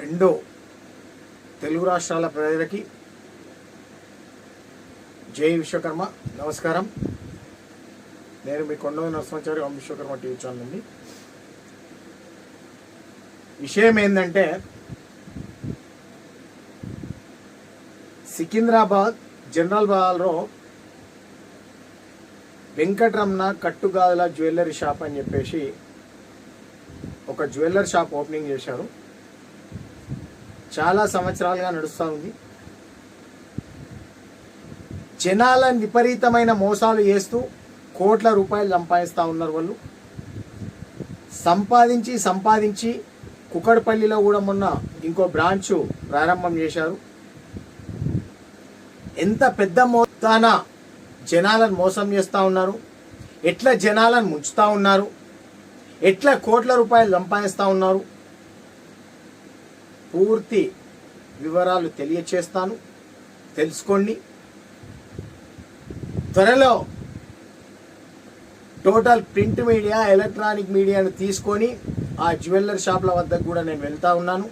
రెండు తెలుగు రాష్ట్రాల ప్రజలకి జై విశ్వకర్మ నమస్కారం. నేను మీ కొండవ నరసింహాచారి ఓం విశ్వకర్మ టీవీ ఛానల్ నుండి. విషయం ఏంటంటే, సికింద్రాబాద్ జనరల్ బజార్లో వెంకటరమణ కట్టుగాదుల జ్యువెలరీ షాప్ అని చెప్పేసి ఒక జ్యువెలరీ షాప్ ఓపెనింగ్ చేశారు. చాలా సంవత్సరాలుగా నడుస్తూ ఉంది. జనాలను విపరీతమైన మోసాలు చేస్తూ కోట్ల రూపాయలు సంపాదిస్తూ ఉన్నారు. వాళ్ళు సంపాదించి కుక్కడపల్లిలో కూడా మొన్న ఇంకో బ్రాంచ్ ప్రారంభం చేశారు. ఎంత పెద్ద మొత్తాన జనాలను మోసం చేస్తూ ఉన్నారు, ఎట్లా జనాలను ముంచుతూ ఉన్నారు, ఎట్లా కోట్ల రూపాయలు సంపాదిస్తూ ఉన్నారు, పూర్తి వివరాలు తెలియచేస్తాను, తెలుసుకోండి. త్వరలో టోటల్ ప్రింట్ మీడియా, ఎలక్ట్రానిక్ మీడియాను తీసుకొని ఆ జ్యువెలరీ షాప్ల వద్దకు కూడా నేను వెళ్తా ఉన్నాను.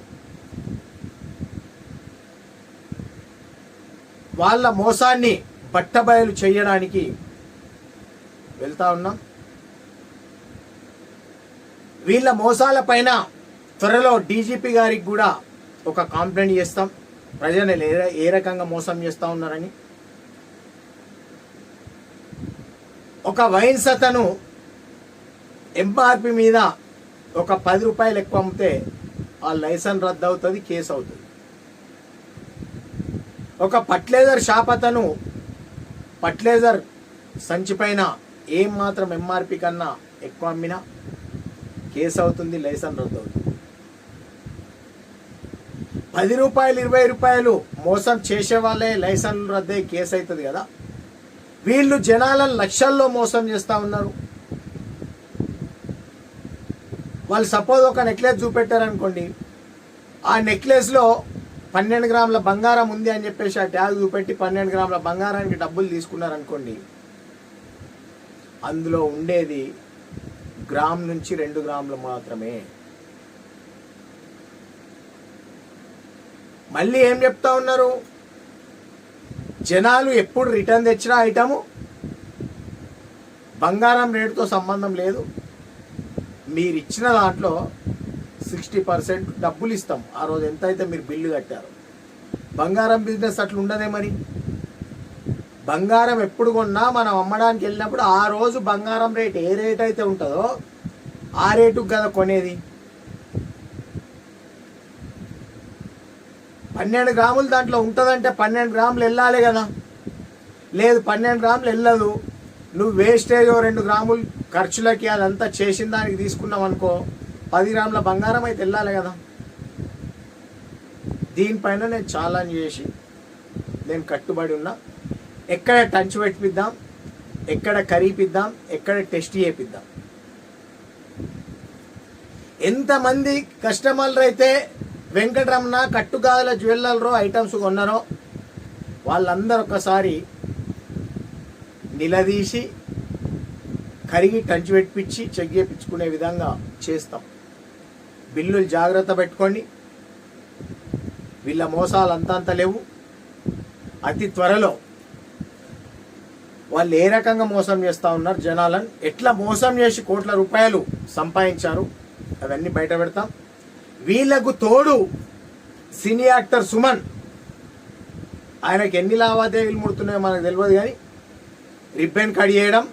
వాళ్ళ మోసాన్ని బట్టబయలు చేయడానికి వెళ్తా ఉన్నాం. వీళ్ళ మోసాల పైన త్వరలో డీజీపీ గారికి కూడా ఒక కంప్లైంట్ చేస్తాం, ప్రజలు ఏ రకంగా మోసం చేస్తూ ఉన్నారని. ఒక వైన్స్ అతను ఎంఆర్పి మీద ఒక 10 రూపాయలు ఎక్కువ అమ్మితే ఆ లైసెన్స్ రద్దు అవుతుంది, కేసు అవుతుంది. ఒక ఫర్టిలైజర్ షాప్ అతను ఫర్టిలైజర్ సంచి పైన ఏం మాత్రం ఎంఆర్పి కన్నా ఎక్కువ అమ్మినా కేసు అవుతుంది, లైసెన్స్ రద్దు అవుతుంది. 10 రూపాయలు 20 రూపాయలు మోసం చేసే వాళ్ళే లైసెన్స్ రద్దు అయ్యి కేసు అవుతుంది కదా. వీళ్ళు జనాలను లక్షల్లో మోసం చేస్తూ ఉన్నారు. వాళ్ళు సపోజ్ ఒక నెక్లెస్ చూపెట్టారనుకోండి, ఆ నెక్లెస్లో 12 గ్రాముల బంగారం ఉంది అని చెప్పేసి ఆ ట్యాగ్ చూపెట్టి 12 గ్రాముల బంగారానికి డబ్బులు తీసుకున్నారనుకోండి, అందులో ఉండేది గ్రామ్ నుంచి 2 గ్రాములు మాత్రమే. మళ్ళీ ఏం చెప్తా ఉన్నారు, జనాలు ఎప్పుడు రిటర్న్ తెచ్చినా ఐటము బంగారం రేటుతో సంబంధం లేదు, మీరు ఇచ్చిన దాంట్లో 60% డబ్బులు ఇస్తాం, ఆ రోజు ఎంత అయితే మీరు బిల్లు కట్టారు. బంగారం బిజినెస్ అట్లా ఉండదే. మరి బంగారం ఎప్పుడు కొన్నా మనం అమ్మడానికి వెళ్ళినప్పుడు ఆ రోజు బంగారం రేట్ ఏ రేట్ అయితే ఉంటుందో ఆ రేటుకు కదా కొనేది. 12 గ్రాములు దాంట్లో ఉంటుందంటే 12 గ్రాములు వెళ్ళాలి కదా. లేదు 12 గ్రాములు వెళ్ళదు, నువ్వు వేస్టేజ్ 2 గ్రాములు ఖర్చులకి అదంతా చేసిన దానికి తీసుకున్నావు అనుకో, 10 గ్రాముల బంగారం అయితే వెళ్ళాలి కదా. దీనిపైన నేను ఛాలెంజ్ చేసి నేను కట్టుబడి ఉన్నా. ఎక్కడ టచ్ పెట్టిద్దాం, ఎక్కడ కరిపిద్దాం, ఎక్కడ టెస్ట్ చేపిద్దాం. ఎంతమంది కస్టమర్లు అయితే వెంకటరమణ కట్టుగాదుల జ్యువెలరీలో ఐటమ్స్ కొన్నారో వాళ్ళందరూ ఒకసారి నిలదీసి కరిగి టచ్ పెట్టించి చెక్ చేయించుకునే విధంగా చేస్తాం. బిల్లులు జాగ్రత్త పెట్టుకోండి. వీళ్ళ మోసాలు అంత లేవు. అతి త్వరలో వాళ్ళు ఏ రకంగా మోసం చేస్తూ ఉన్నారు, జనాలను ఎట్లా మోసం చేసి కోట్ల రూపాయలు సంపాదించారు, అవన్నీ బయట పెడతాం. వీళ్ళకు తోడు సినీ యాక్టర్ సుమన్, ఆయనకు ఎన్ని లావాదేవీలు ముడుతున్నాయో మనకు తెలియదు, కానీ రిబ్బన్ కట్ చేయడం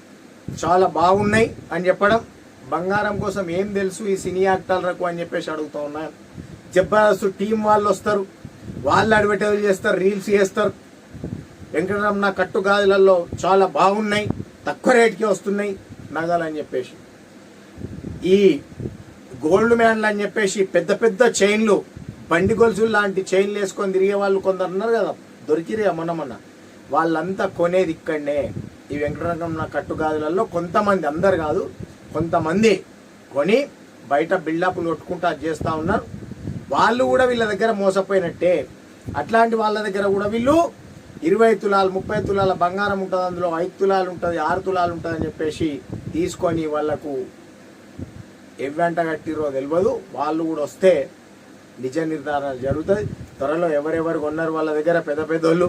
చాలా బాగున్నాయి అని చెప్పడం, బంగారం కోసం ఏం తెలుసు ఈ సినీ యాక్టర్లకు అని చెప్పేసి అడుగుతూ ఉన్నాను. జబర్దస్త్ టీం వాళ్ళు వస్తారు, వాళ్ళు అడ్వర్టైజ్ చేస్తారు, రీల్స్ చేస్తారు, వెంకటరమణ కట్టుగాదులలో చాలా బాగున్నాయి, తక్కువ రేటుకే వస్తున్నాయి నగలు అని చెప్పేసి. ఈ గోల్డ్ మ్యాన్లు అని చెప్పేసి పెద్ద పెద్ద చైన్లు, బండి గొలుసులు లాంటి చైన్లు వేసుకొని తిరిగే వాళ్ళు కొందరు ఉన్నారు కదా, దొరికిరే మొన్న. వాళ్ళంతా కొనేది ఇక్కడనే ఈ వెంకటరమణ కట్టుగాదులలో. కొంతమంది, అందరు కాదు, కొంతమంది కొని బయట బిల్డప్లు కొట్టుకుంటూ అది చేస్తూ ఉన్నారు. వాళ్ళు కూడా వీళ్ళ దగ్గర మోసపోయినట్టే. అట్లాంటి వాళ్ళ దగ్గర కూడా వీళ్ళు 20 తులాలు 30 తులాల బంగారం ఉంటుంది, అందులో 5 తులాలు ఉంటుంది, 6 తులాలు ఉంటుంది అని చెప్పేసి తీసుకొని వాళ్లకు ఎవ్వంట కట్టిరో తెలియదు. వాళ్ళు కూడా వస్తే నిజ నిర్ధారణ జరుగుతుంది. త్వరలో ఎవరెవరు కొన్నారు వాళ్ళ దగ్గర పెద్ద పెద్దోళ్ళు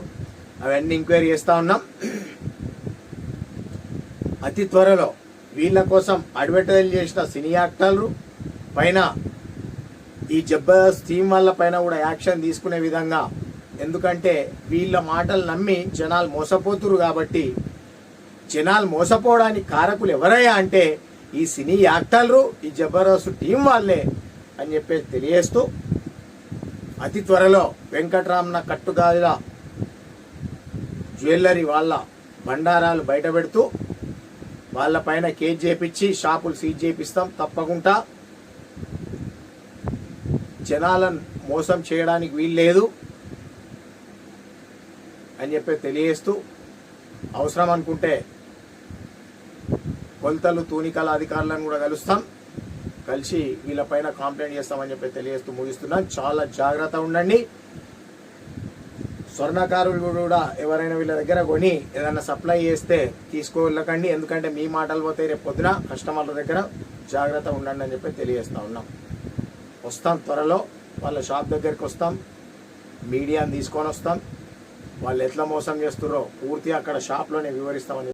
అవన్నీ ఎంక్వైరీ చేస్తూ ఉన్నాం. అతి త్వరలో వీళ్ళ కోసం అడ్వర్టైజ్ చేసిన సినీ యాక్టర్లు పైన ఈ జబర్దస్త్ టీమ్ వాళ్ళ పైన కూడా యాక్షన్ తీసుకునే విధంగా, ఎందుకంటే వీళ్ళ మాటలు నమ్మి జనాలు మోసపోతురు కాబట్టి, జనాలు మోసపోవడానికి కారకులు ఎవరయ్యా అంటే ఈ సినీ యాక్టర్లు, ఈ జబర్దస్త్ టీం వాళ్ళే అని చెప్పేసి తెలియజేస్తూ, అతి త్వరలో వెంకటరామన్న కట్టుగాల జ్యువెలరీ వాళ్ళ బండారాలు బయట పెడుతూ వాళ్ళ పైన కేసు చేపించి షాపులు సీజ్ చేపిస్తాం. తప్పకుండా జనాలను మోసం చేయడానికి వీల్లేదు అని చెప్పి తెలియజేస్తూ, అవసరం అనుకుంటే కొలతలు తూనికల అధికారులను కూడా కలుస్తాం, కలిసి వీళ్ళపైన కంప్లైంట్ చేస్తామని చెప్పి తెలియజేస్తూ ముగిస్తున్నాం. చాలా జాగ్రత్త ఉండండి. స్వర్ణకారులు కూడా ఎవరైనా వీళ్ళ దగ్గర కొని ఏదైనా సప్లై చేస్తే తీసుకోలేకండి, ఎందుకంటే మీ మాటలు పోతే రేపు పొద్దున కస్టమర్ల దగ్గర జాగ్రత్త ఉండండి అని చెప్పి తెలియజేస్తూ ఉన్నాం. వస్తాం త్వరలో, వాళ్ళ షాప్ దగ్గరికి వస్తాం, మీడియాని తీసుకొని వస్తాం, వాళ్ళు ఎట్లా మోసం చేస్తున్నారో పూర్తిగా అక్కడ షాప్లోనే వివరిస్తామని